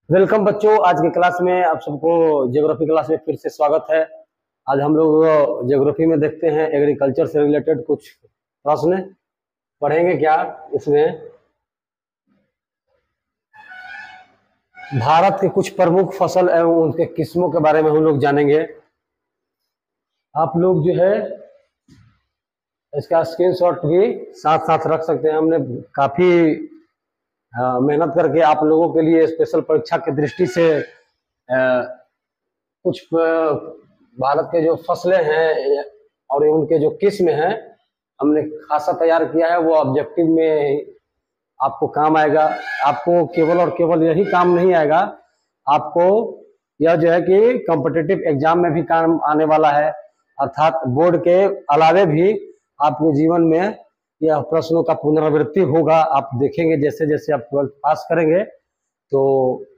Welcome बच्चों, आज की क्लास में आप सबको ज्योग्राफी क्लास में फिर से स्वागत है। आज हम लोग ज्योग्राफी में देखते हैं एग्रीकल्चर से रिलेटेड कुछ प्रश्न पढ़ेंगे। क्या इसमें भारत के कुछ प्रमुख फसल एवं उनके किस्मों के बारे में हम लोग जानेंगे। आप लोग जो है इसका स्क्रीनशॉट भी साथ साथ रख सकते हैं। हमने काफी मेहनत करके आप लोगों के लिए स्पेशल परीक्षा की दृष्टि से कुछ भारत के जो फसलें हैं और उनके जो किस्म हैं हमने खासा तैयार किया है। वो ऑब्जेक्टिव में आपको काम आएगा। आपको केवल और केवल यही काम नहीं आएगा, आपको यह जो है कि कॉम्पिटिटिव एग्जाम में भी काम आने वाला है। अर्थात बोर्ड के अलावे भी आपके जीवन में यह प्रश्नों का पुनरावृत्ति होगा। आप देखेंगे जैसे जैसे आप 12th पास करेंगे तो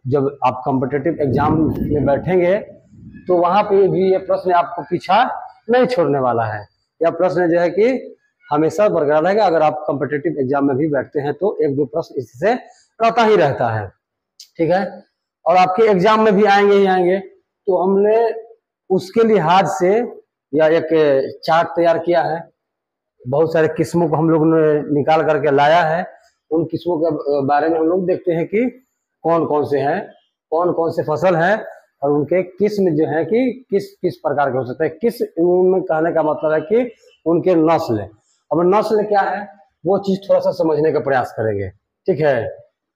जब आप कॉम्पिटिटिव एग्जाम में बैठेंगे तो वहां पे भी ये प्रश्न आपको पीछा नहीं छोड़ने वाला है। यह प्रश्न जो है कि हमेशा बरकरार रहेगा। अगर आप कॉम्पिटिटिव एग्जाम में भी बैठते हैं तो एक दो प्रश्न इससे रहता ही रहता है, ठीक है। और आपके एग्जाम में भी आएंगे ही आएंगे। तो हमने उसके लिहाज से यह एक चार्ट तैयार किया है। बहुत सारे किस्मों को हम लोग ने निकाल करके लाया है। उन किस्मों के बारे में हम लोग देखते हैं कि कौन कौन से हैं, कौन कौन से फसल हैं और उनके किस्म जो है कि किस किस प्रकार के हो सकते हैं। किस में कहने का मतलब है कि उनके नस्ल। अब नस्ल क्या है वो चीज थोड़ा सा समझने का प्रयास करेंगे, ठीक है।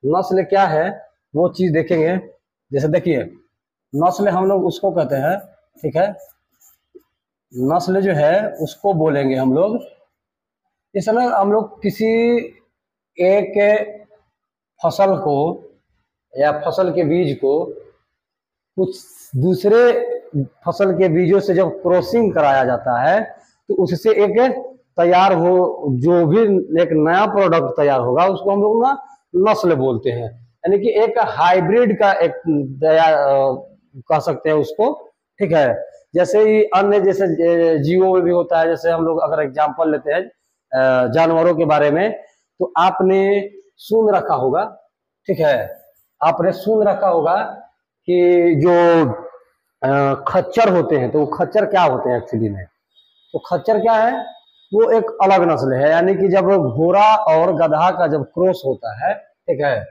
नस्ल क्या है वो चीज देखेंगे। जैसे देखिए नस्ल हम लोग उसको कहते हैं, ठीक है। नस्ल जो है उसको बोलेंगे हम लोग। इस समय हम लोग किसी एक फसल को या फसल के बीज को कुछ दूसरे फसल के बीजों से जब क्रॉसिंग कराया जाता है तो उससे एक तैयार हो जो भी एक नया प्रोडक्ट तैयार होगा उसको हम लोग ना नस्ल बोलते हैं। यानी कि एक हाइब्रिड का एक तैयार कह सकते हैं उसको, ठीक है। जैसे ही अन्य जैसे जीवों में भी होता है। जैसे हम लोग अगर एग्जांपल लेते हैं जानवरों के बारे में तो आपने सुन रखा होगा, ठीक है। आपने सुन रखा होगा कि जो खच्चर होते हैं तो वो खच्चर क्या होते हैं एक्चुअली में। तो खच्चर क्या है वो एक अलग नस्ल है। यानी कि जब घोड़ा और गधा का जब क्रॉस होता है, ठीक है,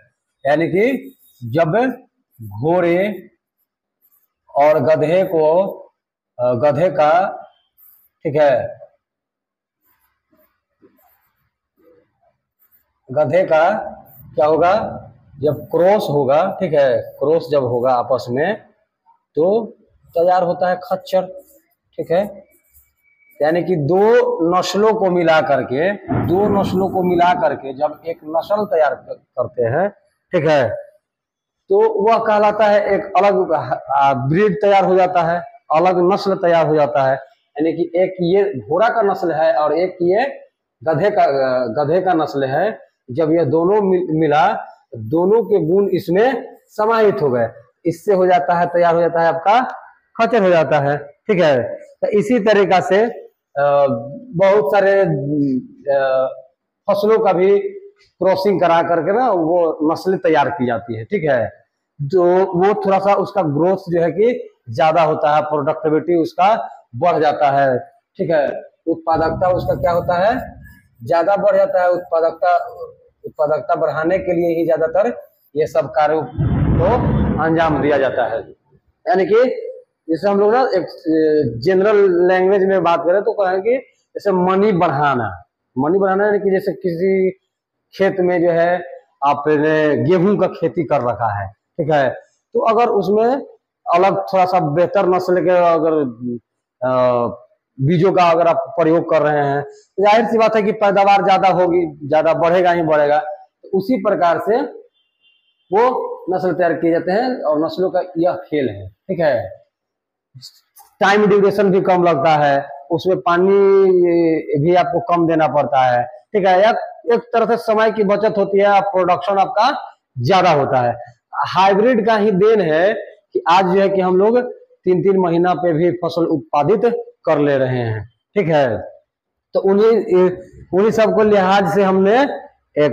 यानी कि जब घोड़े और गधे को गधे का, ठीक है, गधे का क्या होगा जब क्रॉस होगा, ठीक है, क्रॉस जब होगा आपस में तो तैयार होता है खच्चर, ठीक है। यानी कि दो नस्लों को मिला करके जब एक नस्ल तैयार करते हैं, ठीक है, तो वह कहलाता है एक अलग ब्रीड तैयार हो जाता है, अलग नस्ल तैयार हो जाता है। यानी कि एक ये घोड़ा का नस्ल है और एक ये गधे का नस्ल है। जब ये दोनों मिला दोनों के गुण इसमें समाहित हो गए, इससे हो जाता है तैयार हो जाता है आपका खच्चर हो जाता है, ठीक है। तो इसी तरीका से बहुत सारे फसलों का भी क्रॉसिंग करा करके ना वो नस्ल तैयार की जाती है, ठीक है। जो वो थोड़ा सा उसका ग्रोथ जो है कि ज्यादा होता है, प्रोडक्टिविटी उसका बढ़ जाता है, ठीक है। उत्पादकता उसका क्या होता है ज्यादा बढ़ जाता है। उत्पादकता बढ़ाने के लिए ही ज्यादातर ये सब कार्यों को अंजाम दिया जाता है। यानी कि जैसे हम लोग ना एक जनरल लैंग्वेज में बात करें तो कहें कि जैसे मनी बढ़ाना यानी कि जैसे किसी खेत में जो है आपने गेहूं का खेती कर रखा है, ठीक है, तो अगर उसमें अलग थोड़ा सा बेहतर नस्ल के अगर बीजों का अगर आप प्रयोग कर रहे हैं तो जाहिर सी बात है कि पैदावार ज्यादा होगी, ज्यादा बढ़ेगा ही बढ़ेगा। तो उसी प्रकार से वो नस्ल तैयार किए जाते हैं और नस्लों का यह खेल है, ठीक है। टाइम ड्यूरेशन भी कम लगता है, उसमें पानी भी आपको कम देना पड़ता है, ठीक है। एक तरह से समय की बचत होती है, प्रोडक्शन आपका ज्यादा होता है। हाइब्रिड का ही देन है कि आज जो है कि हम लोग 3-3 महीना पे भी फसल उत्पादित कर ले रहे हैं, ठीक है। तो उन्हीं सब को लिहाज से हमने एक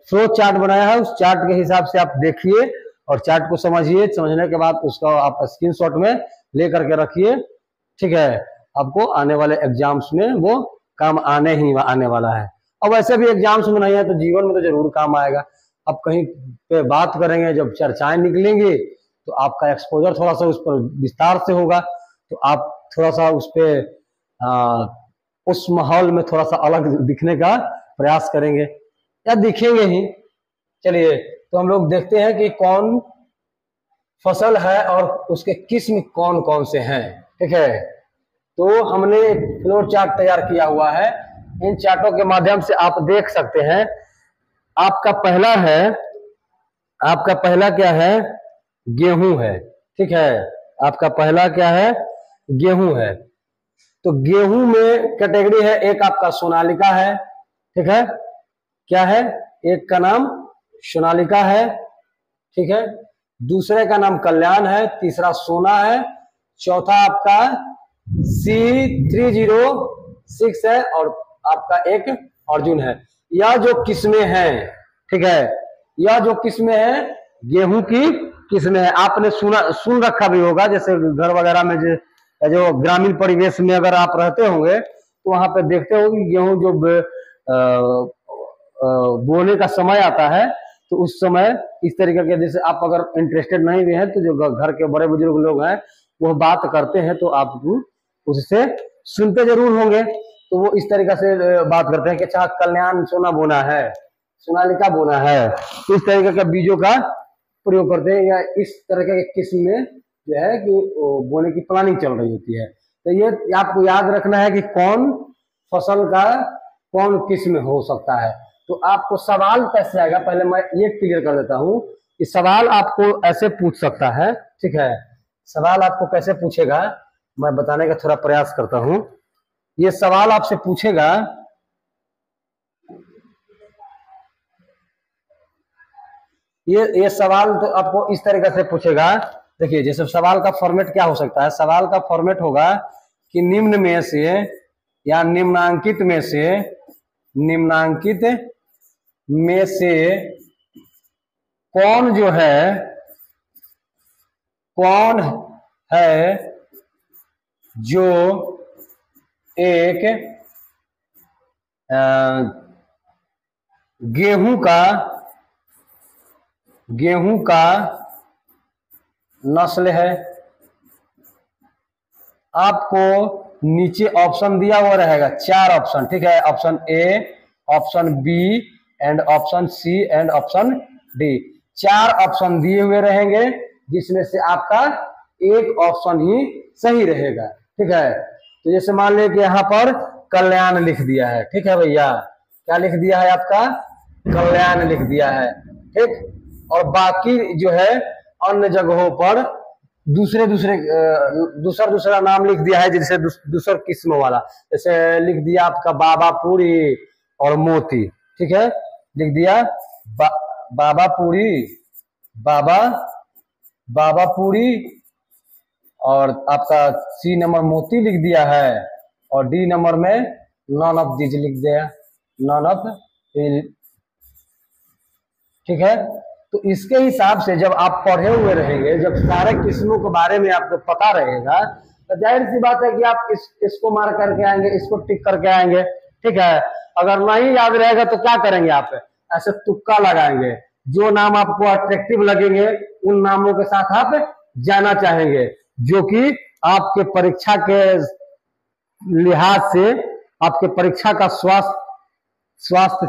फ्लो चार्ट बनाया है। उस चार्ट के हिसाब से आप देखिए और चार्ट को समझिए, समझने के बाद उसका आप स्क्रीनशॉट में ले करके रखिए, ठीक है। आपको आने वाले एग्जाम्स में वो काम आने वाला है। और वैसे भी एग्जाम्स में नहीं है तो जीवन में तो जरूर काम आएगा। अब कहीं पे बात करेंगे, जब चर्चाएं निकलेंगी तो आपका एक्सपोजर थोड़ा सा उस पर विस्तार से होगा, तो आप थोड़ा सा उस पे उस माहौल में थोड़ा सा अलग दिखने का प्रयास करेंगे या दिखेंगे ही। चलिए, तो हम लोग देखते हैं कि कौन फसल है और उसके किस्म कौन कौन से हैं, ठीक है। तो हमने एक फ्लोर चार्ट तैयार किया हुआ है, इन चार्टों के माध्यम से आप देख सकते हैं। आपका पहला क्या है? गेहूं है, ठीक है। आपका पहला क्या है? गेहूं है। तो गेहूं में कैटेगरी है, एक आपका सोनालिका है, ठीक है। क्या है? एक का नाम सोनालिका है, ठीक है। दूसरे का नाम कल्याण है, तीसरा सोना है, चौथा आपका C306 है और आपका एक अर्जुन है। यह जो किस्में हैं, ठीक है, यह जो किस्में हैं गेहूं की किस्में हैं। आपने सुन रखा भी होगा, जैसे घर वगैरह में जो ग्रामीण परिवेश में अगर आप रहते होंगे तो वहां पे देखते होंगे गेहूं जो बोने का समय आता है तो उस समय इस तरीके के, जैसे आप अगर इंटरेस्टेड नहीं भी हैं तो जो घर के बड़े बुजुर्ग लोग हैं वो बात करते हैं तो आप उससे सुनते जरूर होंगे। तो वो इस तरीके से बात करते हैं कि अच्छा कल्याण सोना बोना है, सोनालिका बोना है, तो इस तरीके के बीजों का प्रयोग करते हैं, या इस तरह के किस्म में जो है कि बोने की प्लानिंग चल रही होती है। तो ये आपको याद रखना है कि कौन फसल का कौन किस्म हो सकता है। तो आपको सवाल कैसे आएगा, पहले मैं ये क्लियर कर देता हूं कि सवाल आपको ऐसे पूछ सकता है, ठीक है। सवाल आपको कैसे पूछेगा मैं बताने का थोड़ा प्रयास करता हूं। ये सवाल आपसे पूछेगा, ये सवाल तो आपको इस तरीके से पूछेगा। देखिए, जैसे सवाल का फॉर्मेट क्या हो सकता है, सवाल का फॉर्मेट होगा कि निम्न में से या निम्नांकित में से कौन है जो एक गेहूं का नस्ल है। आपको नीचे ऑप्शन दिया हुआ रहेगा, 4 ऑप्शन, ठीक है। Option A, option B and option C and option D. 4 option दिए हुए रहेंगे जिसमें से आपका एक ऑप्शन ही सही रहेगा, ठीक है। तो जैसे मान लें कि यहाँ पर कल्याण लिख दिया है, ठीक है भैया, क्या लिख दिया है? आपका कल्याण लिख दिया है, ठीक। और बाकी जो है अन्य जगहों पर दूसरा नाम लिख दिया है, जैसे दूसरा किस्म वाला, जैसे लिख दिया आपका बाबा पूरी और मोती, ठीक है। लिख दिया बाबा पूरी और आपका सी नंबर मोती लिख दिया है और डी नंबर में नॉन ऑफ दीज लिख दिया, नॉन ऑफ, ठीक है। तो इसके हिसाब से जब आप पढ़े हुए रहेंगे, जब सारे किस्मों के बारे में आपको पता रहेगा, तो जाहिर सी बात है कि आप इसको मार करके आएंगे, इसको टिक करके आएंगे, ठीक है। अगर नहीं याद रहेगा तो क्या करेंगे? आप ऐसे तुक्का लगाएंगे, जो नाम आपको अट्रैक्टिव लगेंगे उन नामों के साथ आप जाना चाहेंगे, जो कि आपके परीक्षा के लिहाज से, आपके परीक्षा का स्वास्थ्य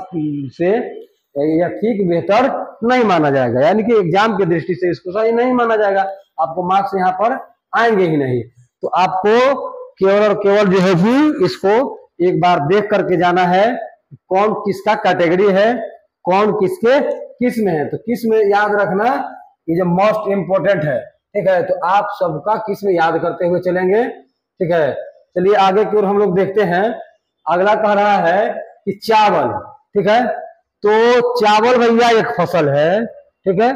से या ठीक बेहतर नहीं माना जाएगा, यानी कि एग्जाम की दृष्टि से इसको सही नहीं माना जाएगा, आपको मार्क्स यहाँ पर आएंगे ही नहीं। तो आपको केवल और केवल जो है भी इसको एक बार देख करके जाना है, कौन किसका कैटेगरी है, कौन किसके किस्म है। तो किस्म याद रखना, ये जो मोस्ट इंपोर्टेंट है, ठीक है। तो आप सबका किस्म याद करते हुए चलेंगे, ठीक है। चलिए आगे की ओर हम लोग देखते हैं। अगला कह रहा है कि चावल, ठीक है। तो चावल भैया एक फसल है, ठीक है।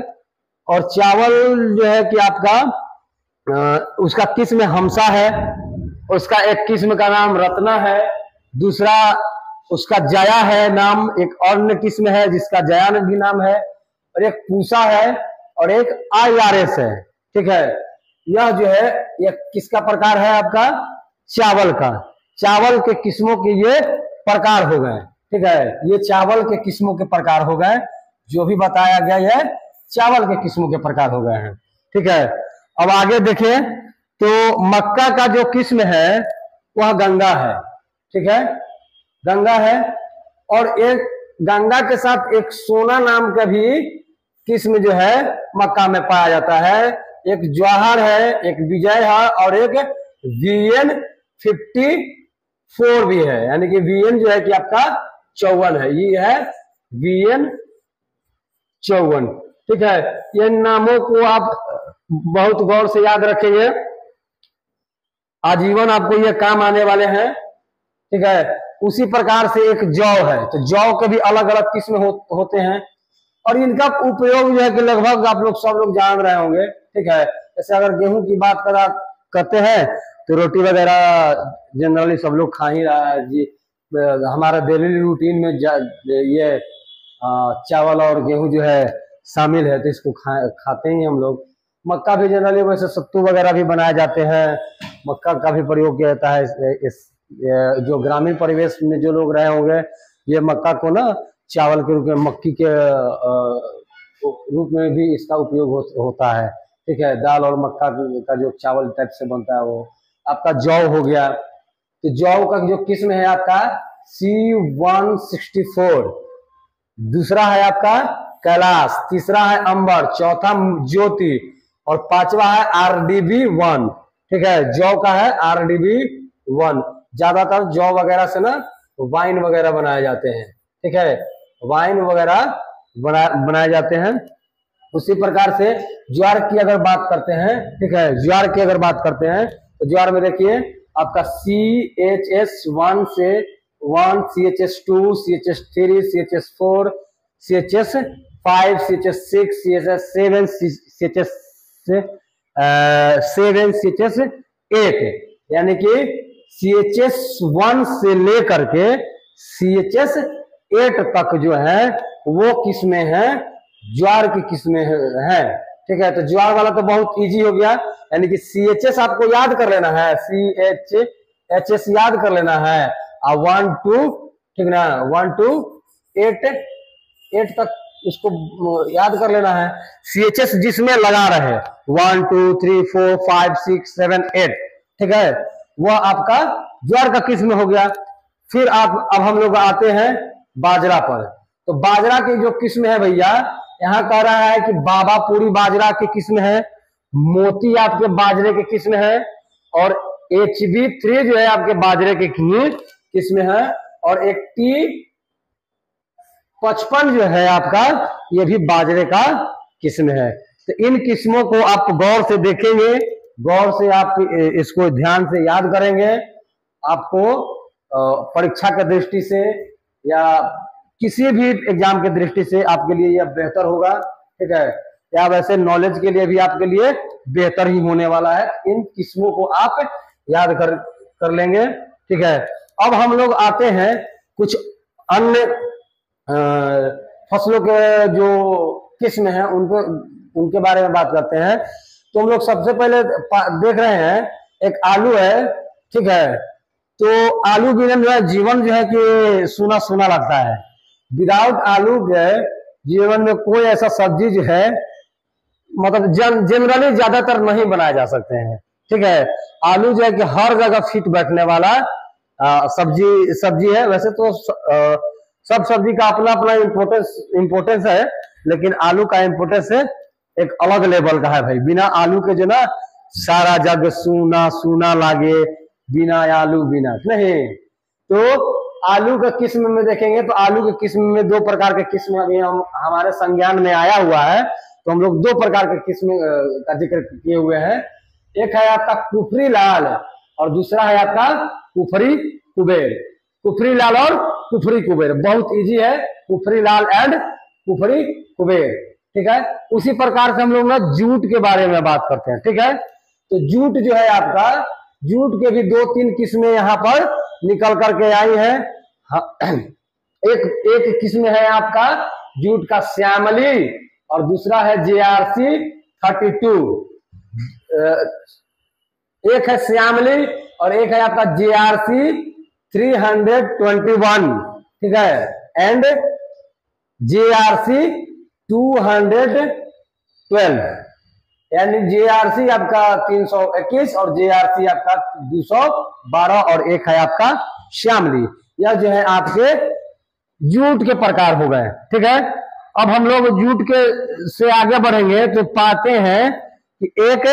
और चावल जो है कि आपका उसका किस्म हमसा है, उसका एक किस्म का नाम रत्ना है, दूसरा उसका जया है नाम, एक अन्य किस्म है जिसका जया भी नाम है, और एक पूसा है, और एक IRS है। ठीक है, यह जो है यह किसका प्रकार है आपका? चावल का। चावल के किस्मों के ये प्रकार हो गए। ठीक है, ये चावल के किस्मों के प्रकार हो गए, जो भी बताया गया ये चावल के किस्मों के प्रकार हो गए हैं। ठीक है, अब आगे देखें तो मक्का का जो किस्म है वह गंगा है। ठीक है, गंगा है, और एक गंगा के साथ एक सोना नाम का भी किस्म जो है मक्का में पाया जाता है। एक जवाहर है, एक विजय है, और एक VN54 भी है, यानी कि VN जो है कि आपका 54 है, ये है VN54। ठीक है, ये नामों को आप बहुत गौर से याद रखेंगे, आजीवन आपको ये काम आने वाले हैं। ठीक है, उसी प्रकार से एक जौ है, तो जौ के भी अलग अलग किस्म होते हैं, और इनका उपयोग जो है कि लगभग आप लोग सब लोग जान रहे होंगे। ठीक है, जैसे अगर गेहूं की बात करते हैं तो रोटी वगैरह जनरली सब लोग खा ही रहा है जी। हमारा डेली रूटीन में ये चावल और गेहूं जो है शामिल है, तो इसको खाते ही हम लोग। मक्का भी जनरली वैसे सत्तू वगैरह भी बनाए जाते हैं, मक्का का भी प्रयोग किया जाता है। इस जो ग्रामीण परिवेश में जो लोग रहे होंगे, ये मक्का को ना चावल के रूप में, मक्की के रूप में भी इसका उपयोग होता है। ठीक है, दाल और मक्का का जो चावल टाइप से बनता है वो। आपका जौ हो गया, तो जौ का जो किस्म है आपका C164, दूसरा है आपका कैलाश, तीसरा है अंबर, चौथा ज्योति, और पांचवा है RDB1। ठीक है, जौ का है RDB1। ज्यादातर जौ वगैरह से ना वाइन वगैरह बनाए जाते हैं। ठीक है, वाइन वगैरह बनाए जाते हैं। उसी प्रकार से ज्वार की अगर बात करते हैं, ठीक है, ज्वार की अगर बात करते हैं तो ज्वार में देखिए आपका CHS1 से 1, CHS2, CHS3, CHS4, CHS5, CHS6, CHS7, CHS7, CHS8, यानी कि CHS1 से लेकर के CHS8 तक जो है वो किस्में हैं, ज्वार की किस्में हैं। ठीक है, तो ज्वार वाला तो बहुत इजी हो गया, यानी कि CHS आपको याद कर लेना है, CHS याद कर लेना है, और 1 2, ठीक ना, 1 2 8 तक इसको याद कर लेना है। CHS जिसमें लगा रहे 1 2 3 4 5 6 7 8, ठीक है, वह आपका ज्वार का किस्म हो गया। फिर अब हम लोग आते हैं बाजरा पर। तो बाजरा की जो किस्म है भैया, यहाँ कह रहा है कि बाबापुरी बाजरा की किस्म है, मोती आपके बाजरे की किस्म है, और HB3 जो है आपके बाजरे की किस्म है, और एक T55 जो है आपका, ये भी बाजरे का किस्म है। तो इन किस्मों को आप गौर से देखेंगे, गौर से आप इसको ध्यान से याद करेंगे, आपको परीक्षा के दृष्टि से या किसी भी एग्जाम के दृष्टि से आपके लिए यह बेहतर होगा। ठीक है, या वैसे नॉलेज के लिए भी आपके लिए बेहतर ही होने वाला है। इन किस्मों को आप याद कर लेंगे। ठीक है, अब हम लोग आते हैं कुछ अन्य फसलों के जो किस्म हैं उनके बारे में बात करते हैं। तो हम लोग सबसे पहले देख रहे हैं एक आलू है। ठीक है, तो आलू बिना जो है जीवन जो है कि सूना सूना लगता है। विदाउट आलू के जीवन में कोई ऐसा सब्जी जो है मतलब जनरली ज्यादातर नहीं बनाए जा सकते हैं। ठीक है, आलू जो है कि हर जगह फिट बैठने वाला सब्जी है। वैसे तो सब सब्जी का अपना अपना इम्पोर्टेंस है, लेकिन आलू का इम्पोर्टेंस है एक अलग लेवल का है भाई। बिना आलू के जो ना सारा जग सूना सूना लागे, बिना आलू बिना नहीं। तो आलू का किस्म में देखेंगे तो आलू के किस्म में 2 प्रकार के किस्म अभी हमारे संज्ञान में आया हुआ है। तो हम लोग 2 प्रकार के किस्म का जिक्र किए हुए हैं। एक है आपका कुफरी लाल और दूसरा है आपका कुफरी कुबेर। कुफरी लाल और कुफरी कुबेर बहुत इजी है, कुफरी लाल एंड कुफरी कुबेर। ठीक है, उसी प्रकार से हम लोग ना जूट के बारे में बात करते हैं। ठीक है, तो जूट जो है आपका, जूट के भी 2-3 किस्में यहाँ पर निकल करके आई है। एक किस्म है आपका जूट का श्यामली, और दूसरा है JRC 32। एक है श्यामली और एक है आपका JRC 321, ठीक है, एंड JRC 212, यानी JRC आपका 321 और JRC आपका 212 और एक है आपका श्यामली। यह जो है आपके जूट के प्रकार हो गए, ठीक है। अब हम लोग जूट के से आगे बढ़ेंगे तो पाते हैं कि एक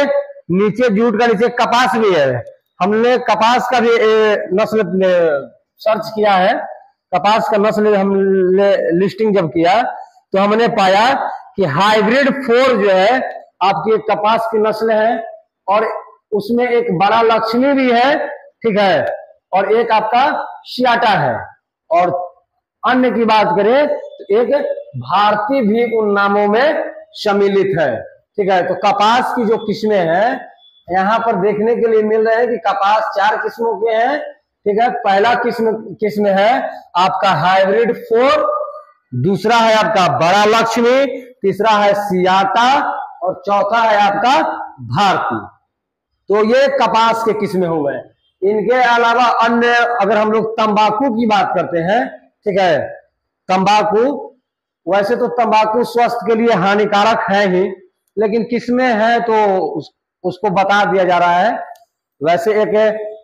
नीचे जूट का नीचे कपास भी है। हमने कपास का भी नस्ल सर्च किया है। कपास का नस्ल हमने लिस्टिंग जब किया तो हमने पाया कि हाइब्रिड 4 जो है आपकी कपास की नस्ल है और उसमें एक बड़ा लक्ष्मी भी है, ठीक है, और एक आपका सियाटा है। और अन्य की बात करें तो एक भारती भी उन नामों में सम्मिलित है, ठीक है। तो कपास की जो किस्में हैं यहाँ पर देखने के लिए मिल रहे हैं कि कपास 4 किस्मों के हैं, ठीक है। पहला किस्म है आपका हाइब्रिड 4, दूसरा है आपका बड़ा लक्ष्मी, तीसरा है सियाटा और चौथा है आपका भारती। तो ये कपास के किस्में हो गए। इनके अलावा अन्य अगर हम लोग तंबाकू की बात करते हैं, ठीक है, तंबाकू वैसे तो तंबाकू स्वास्थ्य के लिए हानिकारक है ही, लेकिन किस्में हैं तो उसको बता दिया जा रहा है। वैसे एक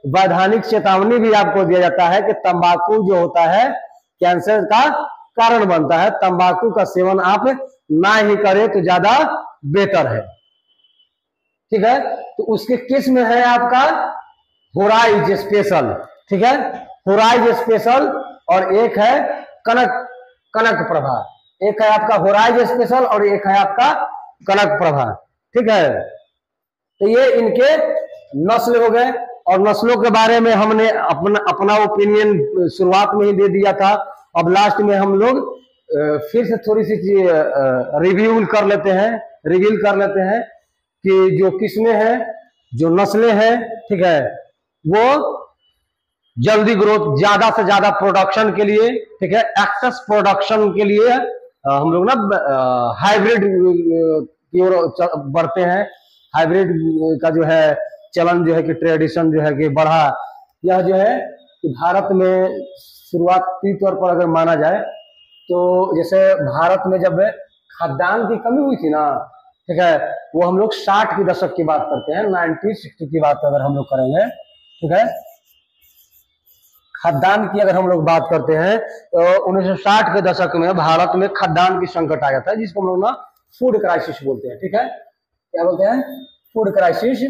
वैधानिक चेतावनी भी आपको दिया जाता है कि तंबाकू जो होता है कैंसर का कारण बनता है, तंबाकू का सेवन आप ना ही करें तो ज्यादा बेहतर है, ठीक है। तो उसके किस्म है आपका होराइज स्पेशल, ठीक है, होराइज स्पेशल, और एक है कनक प्रभा। एक है आपका होराइज स्पेशल और एक है आपका कनक प्रभा, ठीक है। तो ये इनके नस्ल हो गए और नस्लों के बारे में हमने अपना ओपिनियन शुरुआत में ही दे दिया था। अब लास्ट में हम लोग फिर से थोड़ी सी रिव्यू कर लेते हैं कि जो किस्में हैं, जो नस्लें हैं, ठीक है, वो जल्दी ग्रोथ, ज्यादा से ज्यादा प्रोडक्शन के लिए, ठीक है, एक्सेस प्रोडक्शन के लिए हम लोग ना हाइब्रिड की ओर बढ़ते हैं। हाइब्रिड का जो है चलन जो है कि ट्रेडिशन जो है कि बढ़ा। यह जो है कि भारत में शुरुआती तौर पर अगर माना जाए तो जैसे भारत में जब खाद्यान्न की कमी हुई थी ना, ठीक है, वो हम लोग 60 के दशक की बात करते हैं, 1960 की बात अगर हम लोग करेंगे, ठीक है, खाद्यान्न की अगर हम लोग बात करते हैं तो 1960 के दशक में भारत में खाद्यान्न की संकट आया था, जिसको हम लोग ना फूड क्राइसिस बोलते हैं, ठीक है। क्या बोलते हैं? Food crisis.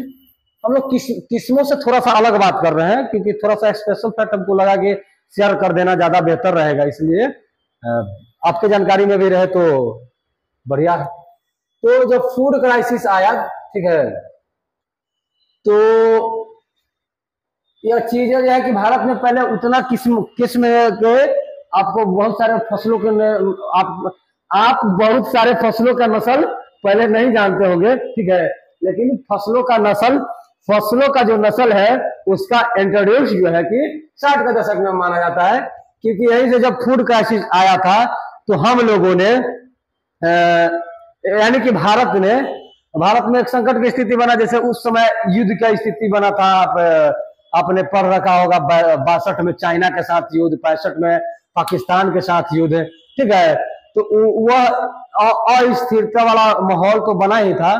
हम लोग किस्मों से थोड़ा सा अलग बात कर रहे हैं क्योंकि थोड़ा सा स्पेशल फैक्ट हमको लगा कि शेयर कर देना ज्यादा बेहतर रहेगा, इसलिए आपके जानकारी में भी रहे तो बढ़िया है। तो जब फूड क्राइसिस आया, ठीक है, तो यह चीज जो है कि भारत में पहले उतना किस्म के आपको बहुत सारे फसलों के आप बहुत सारे फसलों का नस्ल पहले नहीं जानते होंगे, ठीक है, लेकिन फसलों का जो नस्ल है उसका इंट्रोड्यूस जो है कि 60 के दशक में माना जाता है, क्योंकि यहीं से जब फूड क्राइसिस आया था तो हम लोगों ने यानी कि भारत में एक संकट की स्थिति बना। जैसे उस समय युद्ध का स्थिति बना था, आपने पढ़ रखा होगा 62 में चाइना के साथ युद्ध, 65 में पाकिस्तान के साथ युद्ध, ठीक है। तो वह अस्थिरता वाला माहौल तो बना ही था।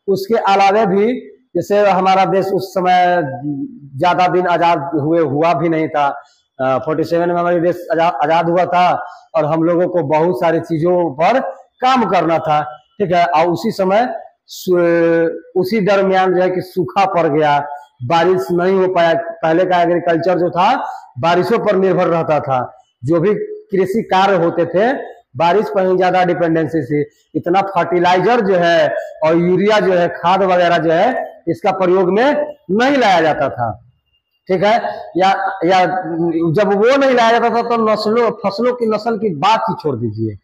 उसके अलावा भी जैसे हमारा देश उस समय ज्यादा दिन आजाद हुआ भी नहीं था। 47 में हमारा देश आजाद हुआ था और हम लोगों को बहुत सारी चीजों पर काम करना था, ठीक है। और उसी समय उसी दरमियान जो है कि सूखा पड़ गया, बारिश नहीं हो पाया। पहले का एग्रीकल्चर जो था बारिशों पर निर्भर रहता था, जो भी कृषि कार्य होते थे बारिश पर ही ज्यादा डिपेंडेंसी थी। इतना फर्टिलाइजर जो है और यूरिया जो है, खाद वगैरह जो है, इसका प्रयोग में नहीं लाया जाता था, ठीक है। या जब वो नहीं लाया जाता था तो फसलों की नस्ल की बात ही छोड़ दीजिए,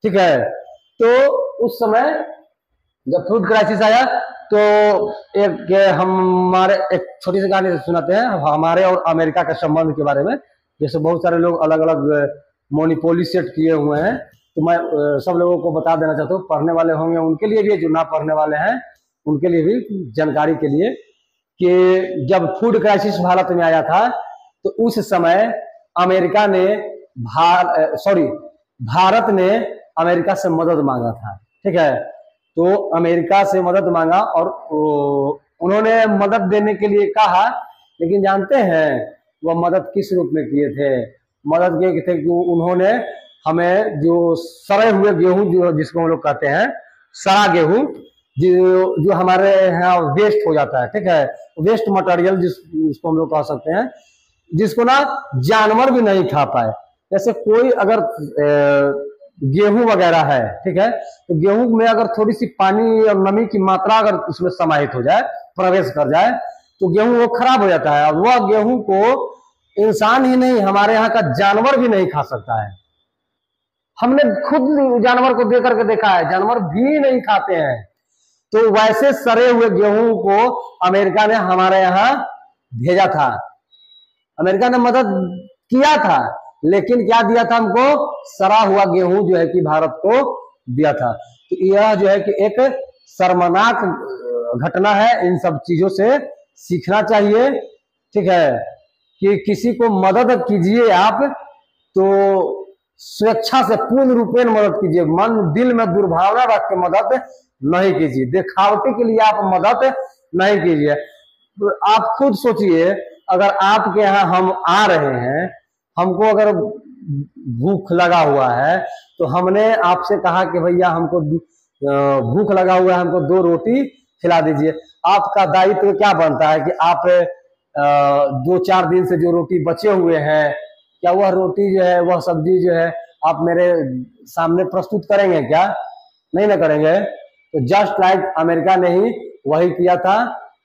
ठीक है। तो उस समय जब फूड क्राइसिस आया तो एक छोटी सी कहानी सुनाते हैं हमारे और अमेरिका के संबंध के बारे में। जैसे बहुत सारे लोग अलग अलग मोनोपोली सेट किए हुए हैं, तो मैं सब लोगों को बता देना चाहता हूँ, पढ़ने वाले होंगे उनके लिए भी, जो ना पढ़ने वाले हैं उनके लिए भी जानकारी के लिए, कि जब फूड क्राइसिस भारत में आया था तो उस समय अमेरिका ने भारत ने अमेरिका से मदद मांगा था। ठीक है, तो अमेरिका से मदद मांगा और उन्होंने मदद देने के लिए कहा, लेकिन जानते हैं वो मदद किस रूप में किए थे? मदद ये थे कि उन्होंने हमें जो सड़े हुए गेहूं, जो जिसको हम लोग कहते हैं सड़ा गेहूं, जो हमारे यहाँ वेस्ट हो जाता है, ठीक है, वेस्ट मटेरियल जिसको हम लोग कह सकते हैं, जिसको ना जानवर भी नहीं खा पाए। जैसे कोई अगर गेहूं वगैरह है, ठीक है, तो गेहूं में अगर थोड़ी सी पानी और नमी की मात्रा अगर उसमें समाहित हो जाए, प्रवेश कर जाए, तो गेहूं वो खराब हो जाता है। वह गेहूं को इंसान ही नहीं, हमारे यहाँ का जानवर भी नहीं खा सकता है। हमने खुद जानवर को दे करके देखा है, जानवर भी नहीं खाते हैं। तो वैसे सड़े हुए गेहूं को अमेरिका ने हमारे यहाँ भेजा था, अमेरिका ने मदद किया था, लेकिन क्या दिया था हमको? सड़ा हुआ गेहूं जो है कि भारत को दिया था। तो यह जो है कि एक शर्मनाक घटना है, इन सब चीजों से सीखना चाहिए। ठीक है, कि किसी को मदद कीजिए आप तो स्वेच्छा से पूर्ण रूपेण मदद कीजिए, मन दिल में दुर्भावना रख के मदद नहीं कीजिए, दिखावटी के लिए आप मदद नहीं कीजिए। तो आप खुद सोचिए, अगर आपके यहाँ हम आ रहे हैं, हमको अगर भूख लगा हुआ है, तो हमने आपसे कहा कि भैया हमको भूख लगा हुआ है, हमको 2 रोटी खिला दीजिए। आपका दायित्व क्या बनता है कि आप 2-4 दिन से जो रोटी बचे हुए हैं, क्या वह रोटी जो है, वह सब्जी जो है, आप मेरे सामने प्रस्तुत करेंगे क्या? नहीं ना करेंगे। तो जस्ट लाइक अमेरिका ने ही वही किया था,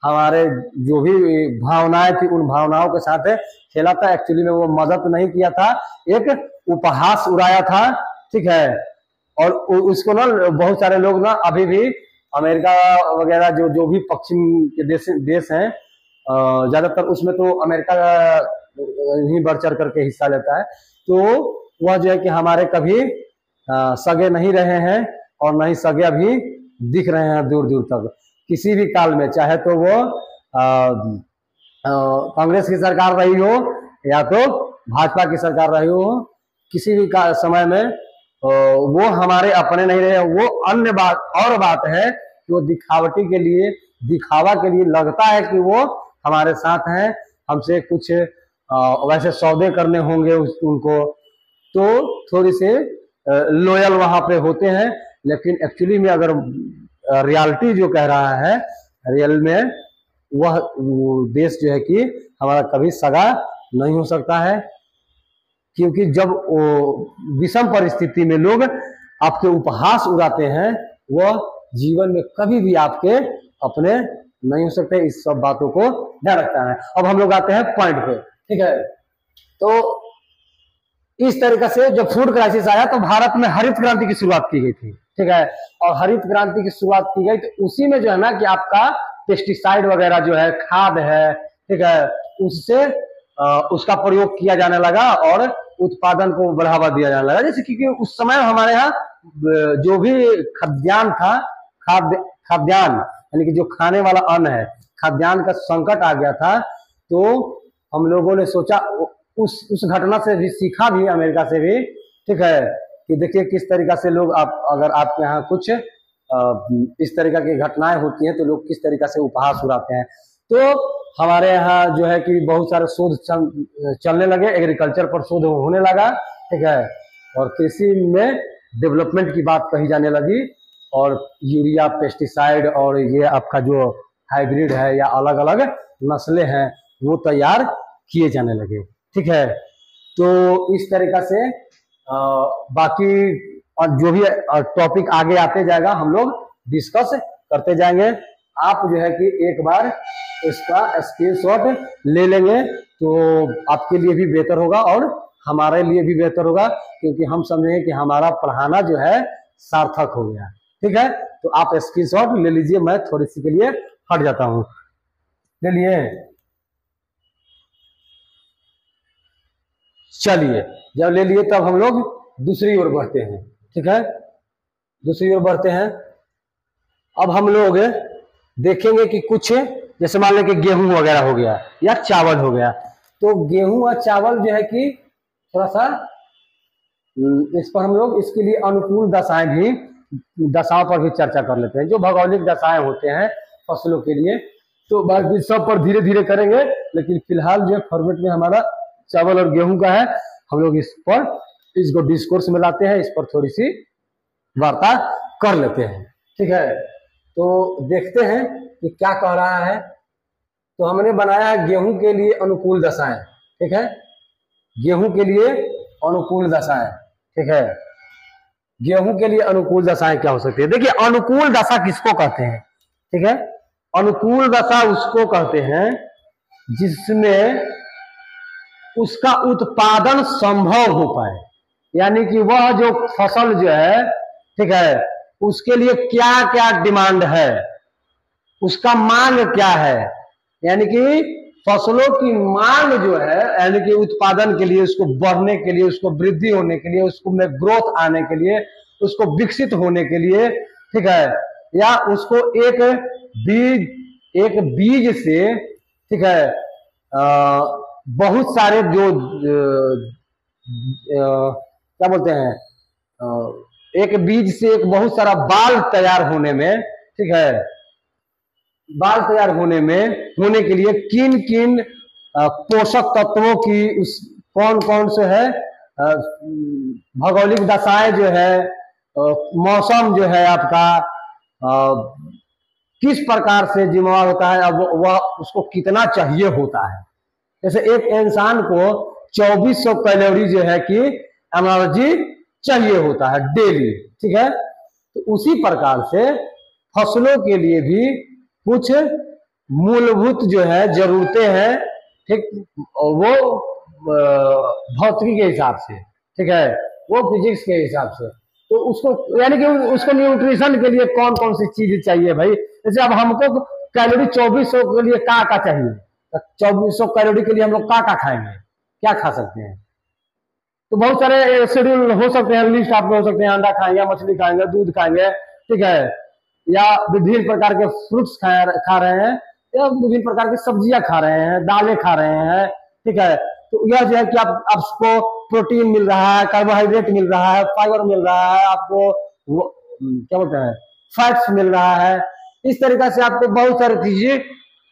हमारे जो भी भावनाएं थी उन भावनाओं के साथ खेला था। एक्चुअली में वो मदद नहीं किया था, एक उपहास उड़ाया था। ठीक है, और उसको ना बहुत सारे लोग ना अभी भी अमेरिका वगैरह जो भी पश्चिम के देश हैं, ज्यादातर उसमें तो अमेरिका ही बढ़ चढ़ करके हिस्सा लेता है। तो वह जो है कि हमारे कभी सगे नहीं रहे हैं और नहीं सगे अभी दिख रहे हैं दूर दूर तक, किसी भी काल में, चाहे तो वो कांग्रेस की सरकार रही हो या तो भाजपा की सरकार रही हो, किसी भी समय में वो हमारे अपने नहीं रहे। वो अन्य बात है कि वो दिखावटी के लिए, दिखावा के लिए लगता है कि वो हमारे साथ हैं, हमसे कुछ वैसे सौदे करने होंगे उनको, तो थोड़ी से लॉयल वहां पे होते हैं। लेकिन एक्चुअली में अगर रियलिटी जो कह रहा है, रियल में वह देश जो है कि हमारा कभी सगा नहीं हो सकता है, क्योंकि जब विषम परिस्थिति में लोग आपके उपहास उड़ाते हैं, वह जीवन में कभी भी आपके अपने नहीं हो सकते। इस सब बातों को ध्यान रखना है। अब हम लोग आते हैं पॉइंट पे। ठीक है, तो इस तरीके से जब फूड क्राइसिस आया तो भारत में हरित क्रांति की शुरुआत की गई थी। ठीक है, और हरित क्रांति की शुरुआत की गई तो उसी में जो है ना कि आपका पेस्टिसाइड वगैरह जो है, खाद है, ठीक है, उससे उसका प्रयोग किया जाने लगा और उत्पादन को बढ़ावा दिया जाने लगा। जैसे क्योंकि उस समय हमारे यहाँ जो भी खाद्यान्न था, खाद्यान्न यानी कि जो खाने वाला अन्न है, खाद्यान्न का संकट आ गया था। तो हम लोगों ने सोचा, उस घटना से भी सीखा भी, अमेरिका से भी, ठीक है, कि देखिए किस तरीका से लोग, आप अगर आपके यहाँ कुछ इस तरीका की घटनाएं होती हैं तो लोग किस तरीका से उपहास उड़ाते हैं। तो हमारे यहाँ जो है कि बहुत सारे शोध चलने लगे, एग्रीकल्चर पर शोध होने लगा। ठीक है, और कृषि में डेवलपमेंट की बात कही जाने लगी, और यूरिया, पेस्टिसाइड और ये आपका जो हाइब्रिड है या अलग अलग नस्लें हैं वो तैयार किए जाने लगे। ठीक है, तो इस तरीका से बाकी और जो भी टॉपिक आगे आते जाएगा हम लोग डिस्कस करते जाएंगे। आप जो है कि एक बार इसका स्क्रीनशॉट ले लेंगे तो आपके लिए भी बेहतर होगा और हमारे लिए भी बेहतर होगा, क्योंकि हम समझेंगे कि हमारा पढ़ाना जो है सार्थक हो गया। ठीक है, तो आप स्क्रीनशॉट ले लीजिए, मैं थोड़ी सी के लिए हट जाता हूं। ले लिए, चलिए, जब ले लिए तब हम लोग दूसरी ओर बढ़ते हैं। ठीक है, दूसरी ओर बढ़ते हैं। अब हम लोग देखेंगे कि कुछ जैसे मान लें कि गेहूं वगैरह हो गया या चावल हो गया, तो गेहूं और चावल जो है कि थोड़ा सा इस पर हम लोग इसके लिए अनुकूल दशाओं पर भी चर्चा कर लेते हैं, जो भौगोलिक दशाएं होते हैं फसलों के लिए। तो बाकी सब पर धीरे धीरे करेंगे, लेकिन फिलहाल जो फॉर्मेट में हमारा चावल और गेहूं का है, हम लोग इसको डिस्कोर्स में लाते हैं, इस पर थोड़ी सी वार्ता कर लेते हैं। ठीक है, तो देखते हैं कि क्या कह रहा है। तो हमने बनाया है गेहूं के लिए अनुकूल दशाएं। ठीक है, गेहूं के लिए अनुकूल दशाएं। ठीक है, गेहूं के लिए अनुकूल दशाएं क्या हो सकती है? देखिए, अनुकूल दशा किसको कहते हैं? ठीक है, अनुकूल दशा उसको कहते हैं जिसमें उसका उत्पादन संभव हो पाए, यानी कि वह जो फसल जो है, ठीक है, उसके लिए क्या क्या डिमांड है, उसका मांग क्या है, यानी कि फसलों की मांग जो है, यानी कि उत्पादन के लिए, उसको बढ़ने के लिए, उसको वृद्धि होने के लिए, उसको में ग्रोथ आने के लिए, उसको विकसित होने के लिए, ठीक है, या उसको एक बीज से, ठीक है, बहुत सारे जो क्या बोलते हैं, एक बीज से एक बहुत सारा बाल तैयार होने में, ठीक है, बाल तैयार होने के लिए किन किन पोषक तत्वों की कौन कौन से है भौगोलिक दशाएं जो है, मौसम जो है आपका किस प्रकार से जिम्मेवार होता है, अब वह उसको कितना चाहिए होता है। जैसे एक इंसान को 2400 कैलोरी जो है कि एनर्जी चाहिए होता है डेली। ठीक है, तो उसी प्रकार से फसलों के लिए भी कुछ मूलभूत जो है जरूरतें हैं, ठीक, वो भौतिकी के हिसाब से, ठीक है, वो फिजिक्स के हिसाब से, तो उसको यानी कि उसको न्यूट्रिशन के लिए कौन कौन सी चीज चाहिए भाई। जैसे अब हमको कैलोरी 2400 के लिए का चाहिए, तो 2400 कैलोरी के लिए हम लोग का खाएंगे, क्या खा सकते हैं? तो बहुत सारे शेड्यूल हो सकते हैं, लिस्ट आपके हो सकते हैं, अंडा खाएंगे, मछली खाएंगे, दूध खाएंगे, ठीक है, या विभिन्न प्रकार के फ्रूट्स खा रहे हैं, या विभिन्न प्रकार की सब्जियां खा रहे हैं, दालें खा रहे हैं। ठीक है, तो यह जो है कि आपको प्रोटीन मिल रहा है, कार्बोहाइड्रेट मिल रहा है, फाइबर मिल रहा है, आपको क्या बोलते हैं, फैट्स मिल रहा है। इस तरीका से आपको बहुत सारी चीजें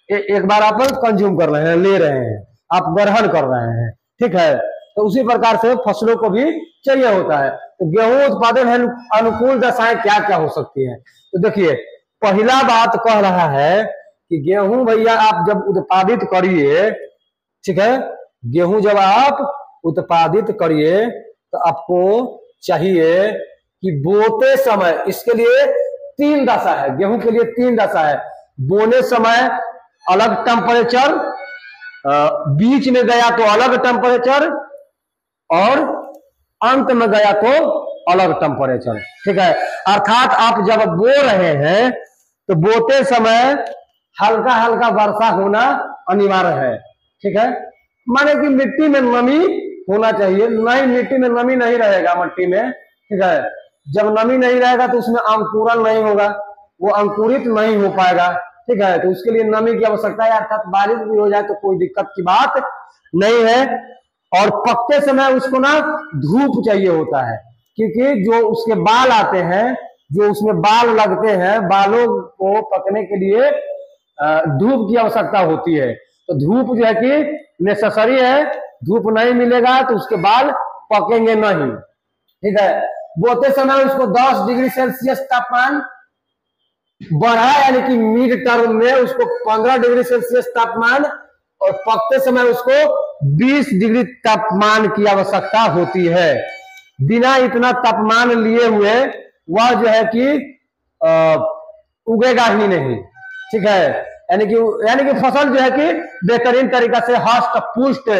एक बार आप कंज्यूम कर रहे हैं, ले रहे हैं, आप ग्रहण कर रहे हैं। ठीक है, तो उसी प्रकार से फसलों को भी चाहिए होता है। तो गेहूं उत्पादन है अनुकूल दशाएं क्या क्या हो सकती है? तो देखिए, पहला बात कह रहा है कि गेहूं भैया आप जब उत्पादित करिए, ठीक है, गेहूं जब आप उत्पादित करिए तो आपको चाहिए कि बोते समय, इसके लिए 3 दशा है, गेहूं के लिए 3 दशा है। बोने समय अलग टेम्परेचर, बीच में गया तो अलग टेम्परेचर, और अंत में गया तो अलग टेम्परेचर। ठीक है, अर्थात आप जब बो रहे हैं तो बोते समय हल्का हल्का वर्षा होना अनिवार्य है। ठीक है, माने कि मिट्टी में नमी होना चाहिए, नहीं मिट्टी में नमी नहीं रहेगा मट्टी में, ठीक है, जब नमी नहीं रहेगा तो उसमें अंकुरन नहीं होगा, वो अंकुरित नहीं हो पाएगा। ठीक है, तो उसके लिए नमी की आवश्यकता है, अर्थात बारिश भी हो जाए तो कोई दिक्कत की बात नहीं है। और पकते समय उसको ना धूप चाहिए होता है, क्योंकि जो उसके बाल आते हैं, जो उसमें बाल लगते हैं, बालों को पकने के लिए धूप की आवश्यकता होती है। तो धूप जो है कि नेसेसरी है, धूप नहीं मिलेगा तो उसके बाल पकेंगे नहीं। ठीक है, बोते समय उसको 10 डिग्री सेल्सियस तापमान बढ़ा, यानी कि मिड टर्म में उसको 15 डिग्री सेल्सियस तापमान, और पकते समय उसको 20 डिग्री तापमान की आवश्यकता होती है। बिना इतना तापमान लिए हुए वह जो है कि उगेगा ही नहीं। ठीक है, यानी कि फसल जो है कि बेहतरीन तरीका से हष्ट पुष्ट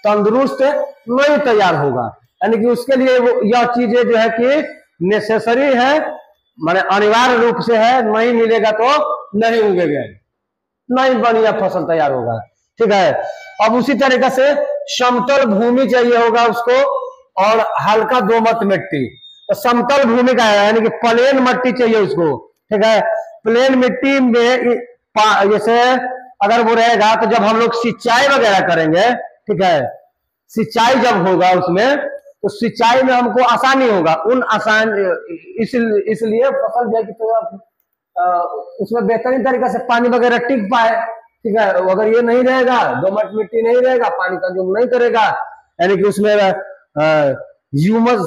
तंदुरुस्त नहीं तैयार होगा। यानी कि उसके लिए यह चीजें जो है कि नेसेसरी है, माने अनिवार्य रूप से है, नहीं मिलेगा तो नहीं उगेगा, नहीं बढ़िया फसल तैयार होगा। ठीक है, अब उसी तरीके से समतल भूमि चाहिए होगा उसको, और हल्का दोमट मिट्टी। तो समतल भूमि का है, यानी कि प्लेन मिट्टी चाहिए उसको, ठीक है। प्लेन मिट्टी में जैसे अगर वो रहेगा तो जब हम लोग सिंचाई वगैरह करेंगे, ठीक है, सिंचाई जब होगा उसमें तो सिंचाई में हमको आसानी होगा, उन आसान इसलिए फसल जो है कि उसमें बेहतरीन तरीके से पानी वगैरह टिक पाए, ठीक है। अगर ये नहीं रहेगा, दोमट मिट्टी नहीं रहेगा, पानी कंज्यूम नहीं करेगा, यानी कि उसमें ह्यूमस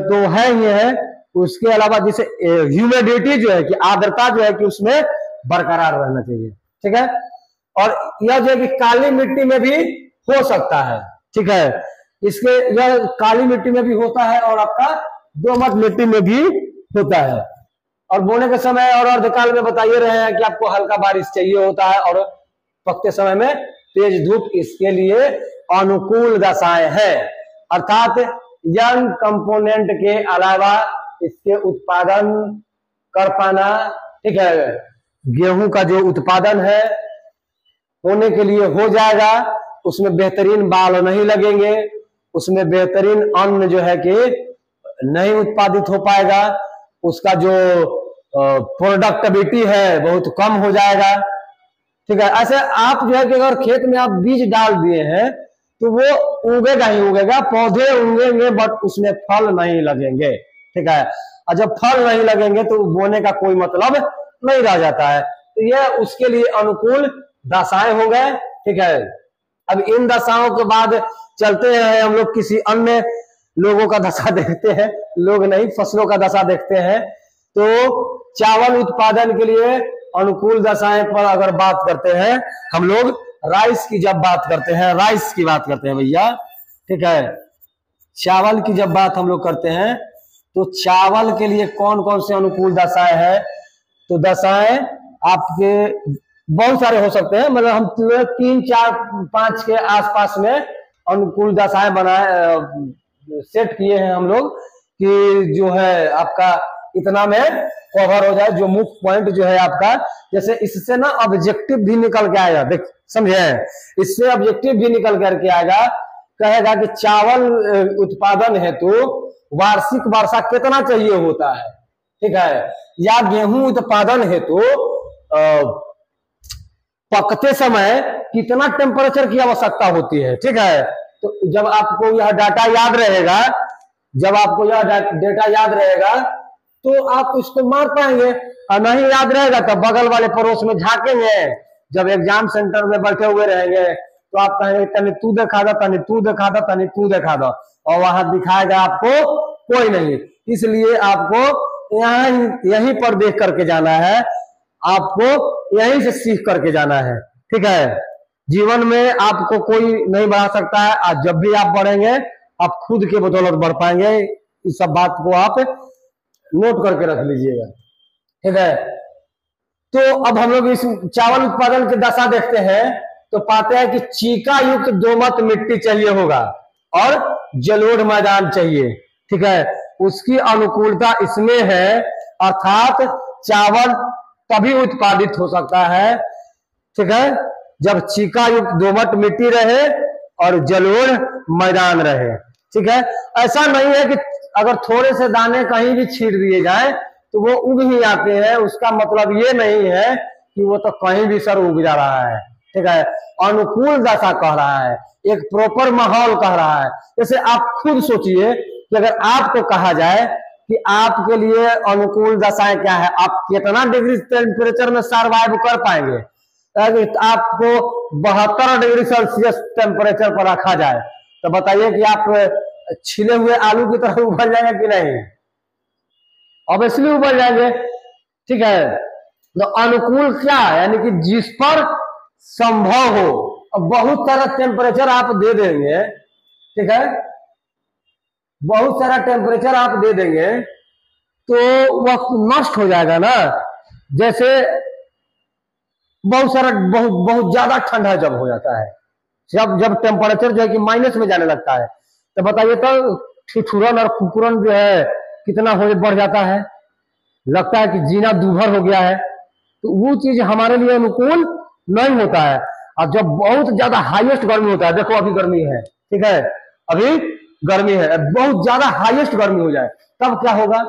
तो है ही है, उसके अलावा जैसे ह्यूमिडिटी जो है कि आर्द्रता जो है कि उसमें बरकरार रहना चाहिए, ठीक है। और यह जो है कि काली मिट्टी में भी हो सकता है, ठीक है, इसके यह काली मिट्टी में भी होता है और आपका दोमट मिट्टी में भी होता है। और बोने के समय और अर्धकाल में बताइए रहे हैं कि आपको हल्का बारिश चाहिए होता है और पकते समय में तेज धूप, इसके लिए अनुकूल दशाएं हैं, अर्थात यंग कंपोनेंट के अलावा इसके उत्पादन कर पाना, ठीक है, गेहूं का जो उत्पादन है होने के लिए हो जाएगा, उसमें बेहतरीन बाल नहीं लगेंगे, उसमें बेहतरीन अन्न जो है कि नहीं उत्पादित हो पाएगा, उसका जो प्रोडक्टिविटी है बहुत कम हो जाएगा, ठीक है। ऐसे आप जो है कि अगर खेत में आप बीज डाल दिए हैं तो वो उगेगा ही उगेगा, पौधे उगेंगे बट उसमें फल नहीं लगेंगे, ठीक है। और जब फल नहीं लगेंगे तो बोने का कोई मतलब नहीं रह जाता है, तो यह उसके लिए अनुकूल दशाएं हो गए, ठीक है। अब इन दशाओं के बाद चलते हैं हम लोग किसी अन्य लोगों का दशा देखते हैं, लोग नहीं फसलों का दशा देखते हैं। तो चावल उत्पादन के लिए अनुकूल दशाएं पर अगर बात करते हैं हम लोग, राइस की जब बात करते हैं, राइस की बात करते हैं भैया, ठीक है, चावल की जब बात हम लोग करते हैं तो चावल के लिए कौन कौन से अनुकूल दशाएं हैं, तो दशाएं आपके बहुत सारे हो सकते हैं, मतलब हम 3, 4, 5 के आसपास में अनुकूल दशाएं बनाए सेट किए हैं हम लोग कि जो है आपका इतना में कवर हो जाए, जो मुख्य पॉइंट जो है आपका, जैसे इससे ना ऑब्जेक्टिव भी निकल के आएगा, देख समझे, इससे ऑब्जेक्टिव भी निकल करके आएगा, कहेगा कि चावल उत्पादन हेतु वार्षिक वर्षा कितना चाहिए होता है, ठीक है, या गेहूं उत्पादन हेतु पकते समय कितना टेम्परेचर की आवश्यकता होती है, ठीक है। तो जब आपको यह डाटा याद रहेगा, जब आपको यह डेटा याद रहेगा तो आप इसको मार पाएंगे, और नहीं याद रहेगा तो बगल वाले पड़ोस में झांकेंगे, जब एग्जाम सेंटर में बैठे हुए रहेंगे तो आप कहेंगे तनी तू देखा दो, तनी तू देखा दो, तनी तू देखा दो, और वहां दिखाएगा आपको कोई नहीं। इसलिए आपको यहीं पर देख करके जाना है, आपको यहीं से सीख करके जाना है, ठीक है। जीवन में आपको कोई नहीं बढ़ा सकता है, आज जब भी आप बढ़ेंगे आप खुद के बदौलत बढ़ पाएंगे, इस सब बात को आप नोट करके रख लीजिएगा, ठीक है। तो अब हम लोग इस चावल उत्पादन की दशा देखते हैं तो पाते हैं कि चीका युक्त दोमट मिट्टी चाहिए होगा और जलोढ़ मैदान चाहिए, ठीक है, उसकी अनुकूलता इसमें है, अर्थात चावल तभी उत्पादित हो सकता है, ठीक है, जब चीका युक्त दोमट मिट्टी रहे और जलोढ़ मैदान रहे, ठीक है। ऐसा नहीं है कि अगर थोड़े से दाने कहीं भी छीट दिए जाए तो वो उग ही आते हैं, उसका मतलब ये नहीं है कि वो तो कहीं भी सर उग जा रहा है, ठीक है। अनुकूल दशा कह रहा है, एक प्रॉपर माहौल कह रहा है। जैसे आप खुद सोचिए कि अगर आपको कहा जाए कि आपके लिए अनुकूल दशाएं क्या है, आप कितना डिग्री टेम्परेचर में सर्वाइव कर पाएंगे, आपको 72 डिग्री सेल्सियस टेम्परेचर पर रखा जाए तो बताइए कि आप छिले हुए आलू की तरह उबल जाएंगे कि नहीं, ऑब्वियसली उबल जाएंगे, ठीक है। तो अनुकूल क्या है, यानी कि जिस पर संभव हो, अब बहुत सारा टेम्परेचर आप दे देंगे, ठीक है, बहुत सारा टेम्परेचर आप दे देंगे तो वह नष्ट हो जाएगा ना। जैसे बहुत ज्यादा ठंडा जब हो जाता है, जब टेम्परेचर जो है कि माइनस में जाने लगता है, तो बताइए तो ठिठुरन और कुकुरन जो है कितना हो बढ़ जाता है, लगता है कि जीना दूभर हो गया है, तो वो चीज हमारे लिए अनुकूल नहीं होता है। और जब बहुत ज्यादा हाईएस्ट गर्मी होता है, देखो अभी गर्मी है, ठीक है, अभी गर्मी है, बहुत ज्यादा हाईएस्ट गर्मी हो जाए, तब क्या होगा,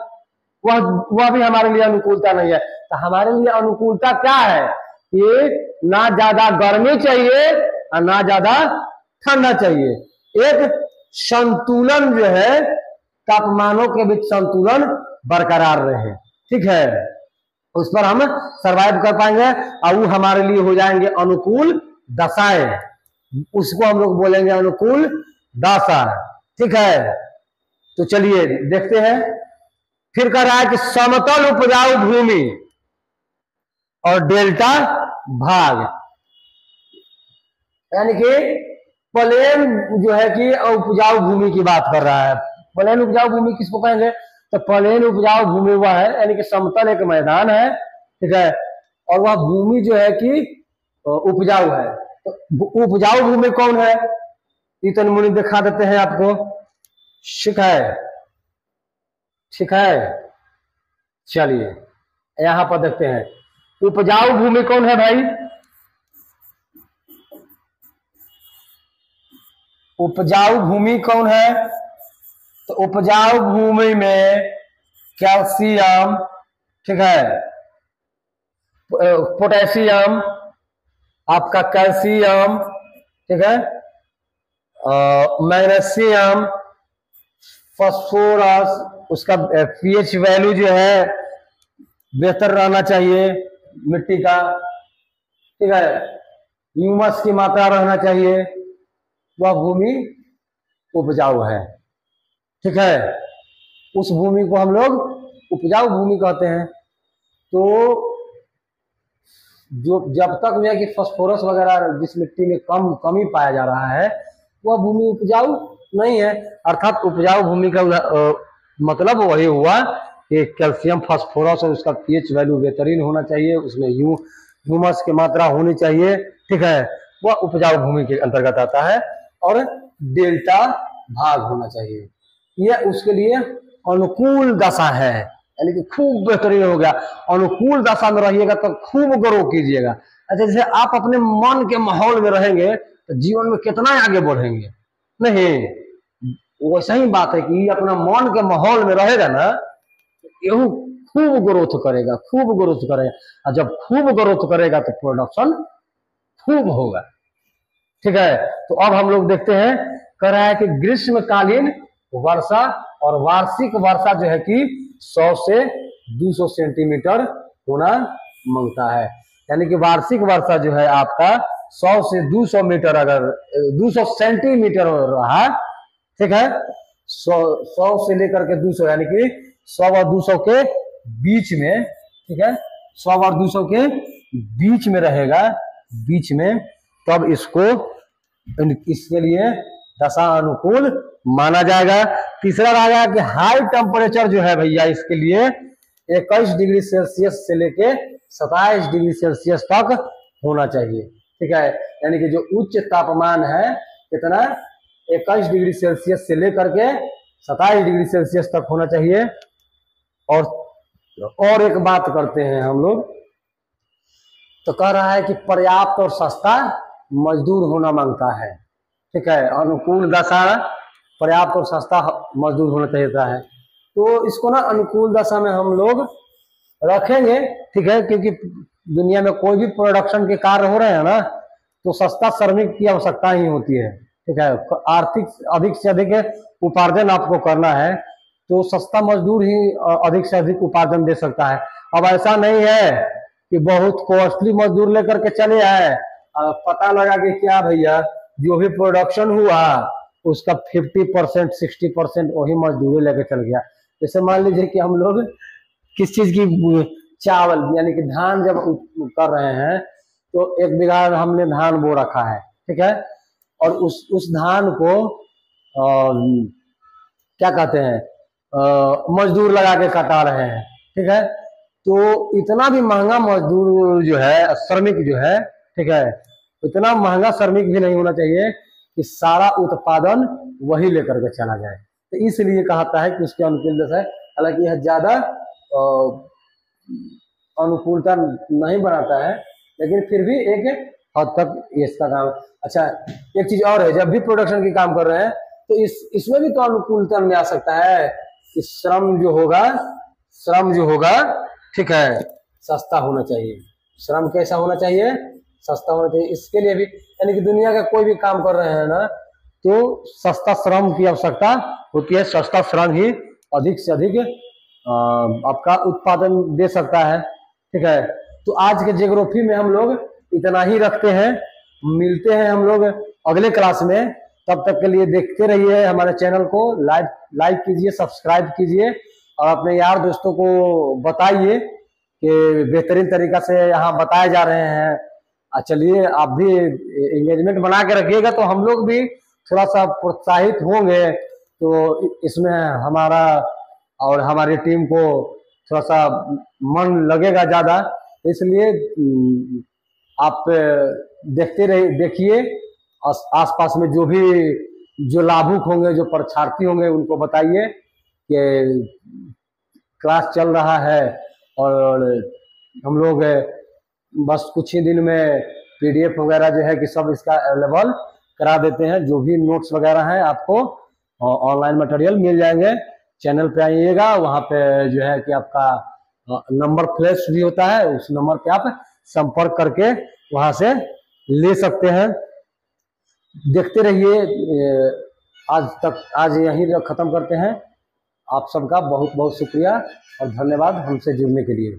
वह भी हमारे लिए अनुकूलता नहीं है। तो हमारे लिए अनुकूलता क्या है कि ना ज्यादा गर्मी चाहिए और ना ज्यादा ठंडा चाहिए, एक संतुलन जो है, तापमानों के बीच संतुलन बरकरार रहे, ठीक है, उस पर हम सरवाइव कर पाएंगे और वो हमारे लिए हो जाएंगे अनुकूल दशाएं, उसको हम लोग बोलेंगे अनुकूल दशा, ठीक है। तो चलिए देखते हैं, फिर कह रहा है कि समतल उपजाऊ भूमि और डेल्टा भाग, यानी कि प्लेन जो है कि उपजाऊ भूमि की बात कर रहा है। प्लेन उपजाऊ भूमि किसको कहेंगे, तो प्लेन उपजाऊ भूमि वह है, यानी कि समतल एक मैदान है, ठीक है, और वह भूमि जो है कि उपजाऊ है। तो उपजाऊ भूमि कौन है, ये तन मुनि दिखा देते हैं आपको, ठीक है, ठीक है। चलिए यहां पर देखते हैं उपजाऊ भूमि कौन है भाई, उपजाऊ भूमि कौन है, तो उपजाऊ भूमि में कैल्शियम, ठीक है, पोटेशियम, आपका कैल्शियम, ठीक है, मैग्नीशियम, फास्फोरस, उसका पीएच वैल्यू जो है बेहतर रहना चाहिए मिट्टी का, ठीक है, ह्यूमस की मात्रा रहना चाहिए, वह भूमि उपजाऊ है, ठीक है, उस भूमि को हम लोग उपजाऊ भूमि कहते हैं। तो जो जब तक यह कि फास्फोरस वगैरह जिस मिट्टी में कमी पाया जा रहा है वह भूमि उपजाऊ नहीं है, अर्थात उपजाऊ भूमि का मतलब वही हुआ कि कैल्शियम, फास्फोरस और उसका पीएच वैल्यू बेहतरीन होना चाहिए, उसमें ह्यूमस की मात्रा होनी चाहिए, ठीक है, वह उपजाऊ भूमि के अंतर्गत आता है। और डेल्टा भाग होना चाहिए, यह उसके लिए अनुकूल दशा है, यानी कि खूब बेहतरीन हो गया, अनुकूल दशा में रहिएगा तो खूब ग्रो कीजिएगा। अच्छा, जैसे आप अपने मन के माहौल में रहेंगे तो जीवन में कितना आगे बढ़ेंगे, नहीं वैसा ही बात है कि अपना मन के माहौल में रहेगा ना, यू खूब ग्रोथ करेगा, खूब ग्रोथ करेगा, और जब खूब ग्रोथ करेगा तो प्रोडक्शन खूब होगा, ठीक है। तो अब हम लोग देखते हैं, कह रहा है कि ग्रीष्मकालीन वर्षा और वार्षिक वर्षा जो है कि 100 से 200 सेंटीमीटर होना मांगता है, यानी कि वार्षिक वर्षा जो है आपका 100 से 200 मीटर, अगर 200 सेंटीमीटर रहा, ठीक है, 100 से लेकर के 200, यानी कि 100 और 200 के बीच में, ठीक है, 100 और 200 के बीच में रहेगा, बीच में, तब इसके लिए दशा अनुकूल माना जाएगा। तीसरा रहेगा कि हाई टेम्परेचर जो है भैया इसके लिए 21 डिग्री सेल्सियस से लेके 27 डिग्री सेल्सियस तक होना चाहिए, ठीक है, यानी कि जो उच्च तापमान है कितना, 21 डिग्री सेल्सियस से लेकर के 27 डिग्री सेल्सियस तक होना चाहिए। और एक बात करते हैं हम लोग, तो कह रहा है कि पर्याप्त और सस्ता मजदूर होना मांगता है, ठीक है, अनुकूल दशा पर्याप्त और सस्ता मजदूर होना चाहिए है। तो इसको ना अनुकूल दशा में हम लोग रखेंगे, ठीक है, क्योंकि दुनिया में कोई भी प्रोडक्शन के कार्य हो रहे हैं ना, तो सस्ता श्रमिक की आवश्यकता ही होती है, ठीक है, आर्थिक अधिक से अधिक उपार्जन आपको करना है तो सस्ता मजदूर ही अधिक से अधिक उपार्जन दे सकता है। अब ऐसा नहीं है कि बहुत कॉस्टली मजदूर लेकर के चले आए, पता लगा कि क्या भैया जो भी प्रोडक्शन हुआ उसका 50% 60% वही मजदूरी लेकर चल गया। जैसे मान लीजिए कि हम लोग किस चीज की, चावल यानी कि धान जब कर रहे हैं तो 1 बीघा हमने धान बो रखा है, ठीक है, और उस धान को क्या कहते हैं, मजदूर लगा के कटा रहे हैं, ठीक है, तो इतना भी महंगा मजदूर जो है, श्रमिक जो है, ठीक है, इतना महंगा श्रमिक भी नहीं होना चाहिए कि सारा उत्पादन वही लेकर के चला जाए। तो इसलिए कहता है कि उसके अनुकूल दशा है, हालांकि यह ज्यादा अनुकूलता नहीं बनाता है, लेकिन फिर भी एक हद तक इसका काम। अच्छा, एक चीज और है, जब भी प्रोडक्शन की काम कर रहे हैं तो इसमें भी तो अनुकूलता में आ सकता है कि श्रम जो होगा ठीक है सस्ता होना चाहिए। श्रम कैसा होना चाहिए? सस्ता होना चाहिए। इसके लिए भी यानी कि दुनिया का कोई भी काम कर रहे हैं ना तो सस्ता श्रम की आवश्यकता होती है। सस्ता श्रम ही अधिक से अधिक आपका उत्पादन दे सकता है। ठीक है, तो आज के ज्योग्राफी में हम लोग इतना ही रखते हैं। मिलते हैं हम लोग अगले क्लास में। तब तक के लिए देखते रहिए हमारे चैनल को, लाइक कीजिए, सब्सक्राइब कीजिए और अपने यार दोस्तों को बताइए कि बेहतरीन तरीका से यहाँ बताए जा रहे हैं। चलिए आप भी एंगेजमेंट बना के रखिएगा तो हम लोग भी थोड़ा सा प्रोत्साहित होंगे, तो इसमें हमारा और हमारी टीम को थोड़ा सा मन लगेगा ज़्यादा। इसलिए आप देखिए आसपास में जो लाभुक होंगे, जो परीक्षार्थी होंगे उनको बताइए कि क्लास चल रहा है और हम लोग बस कुछ ही दिन में पीडीएफ वगैरह जो है कि सब इसका अवेलेबल करा देते हैं। जो भी नोट्स वगैरह हैं आपको ऑनलाइन मटेरियल मिल जाएंगे। चैनल पे आइएगा, वहाँ पे जो है कि आपका नंबर फ्लैश भी होता है, उस नंबर पे आप संपर्क करके वहाँ से ले सकते हैं। देखते रहिए। आज यहीं खत्म करते हैं। आप सबका बहुत बहुत शुक्रिया और धन्यवाद हमसे जुड़ने के लिए।